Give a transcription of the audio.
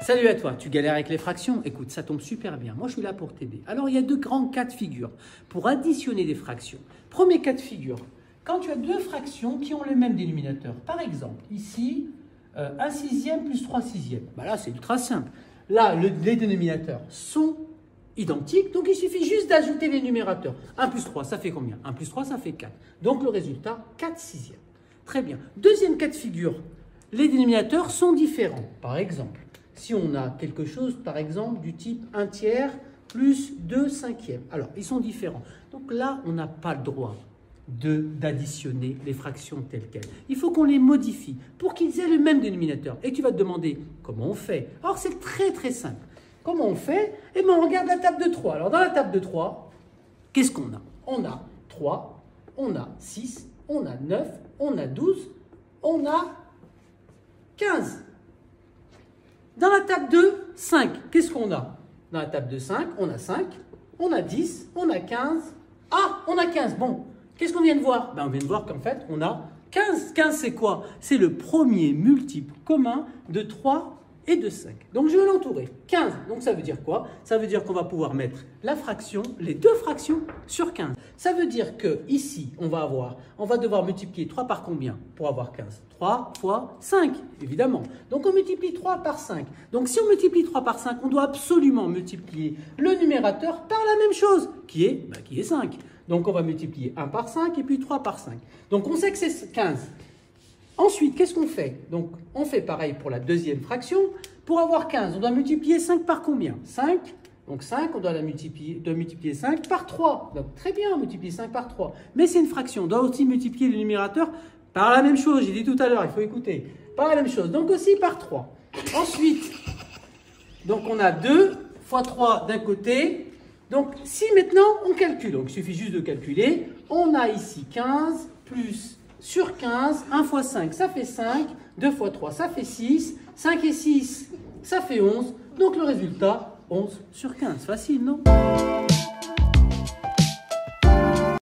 Salut à toi, tu galères avec les fractions? Écoute, ça tombe super bien, moi je suis là pour t'aider. Alors il y a deux grands cas de figure pour additionner des fractions. Premier cas de figure, quand tu as deux fractions qui ont le même dénominateur. Par exemple, ici, 1 sixième plus 3 sixièmes. Bah là c'est ultra simple. Là, les dénominateurs sont identiques, donc il suffit juste d'ajouter les numérateurs. 1 plus 3, ça fait combien? 1 plus 3, ça fait 4. Donc le résultat, 4 sixièmes. Très bien. Deuxième cas de figure, les dénominateurs sont différents. Par exemple, si on a quelque chose, par exemple, du type 1 tiers plus 2 cinquièmes. Alors, ils sont différents. Donc là, on n'a pas le droit d'additionner les fractions telles quelles. Il faut qu'on les modifie pour qu'ils aient le même dénominateur. Et tu vas te demander comment on fait. Alors, c'est très très simple. Comment on fait? Eh bien, on regarde la table de 3. Alors, dans la table de 3, qu'est-ce qu'on a? On a 3, on a 6, on a 9, on a 12, on a 15. Dans la table de 5, qu'est-ce qu'on a? Dans la table de 5, on a 5, on a 10, on a 15. Ah, on a 15. Bon, qu'est-ce qu'on vient de voir? Ben, on vient de voir qu'en fait, on a 15. 15, c'est quoi? C'est le premier multiple commun de 3 et de 5. Donc, je vais l'entourer. 15. Donc, ça veut dire quoi? Ça veut dire qu'on va pouvoir mettre la fraction, les deux fractions sur 15. Ça veut dire que ici, on va devoir multiplier 3 par combien pour avoir 15? 3 fois 5, évidemment. Donc, on multiplie 3 par 5. Donc, si on multiplie 3 par 5, on doit absolument multiplier le numérateur par la même chose, qui est 5. Donc, on va multiplier 1 par 5 et puis 3 par 5. Donc, on sait que c'est 15. Ensuite, qu'est-ce qu'on fait? Donc, on fait pareil pour la deuxième fraction. Pour avoir 15, on doit multiplier 5 par combien? 5. Donc 5, on doit multiplier 5 par 3. Donc très bien, on multiplie 5 par 3. Mais c'est une fraction. On doit aussi multiplier le numérateur par la même chose. J'ai dit tout à l'heure, il faut écouter. Par la même chose. Donc aussi par 3. Ensuite, donc on a 2 fois 3 d'un côté. Donc si maintenant on calcule, donc il suffit juste de calculer, on a ici 15 plus sur 15, 1 fois 5, ça fait 5, 2 fois 3, ça fait 6, 5 et 6, ça fait 11. Donc le résultat, 11 sur 15. Facile, non?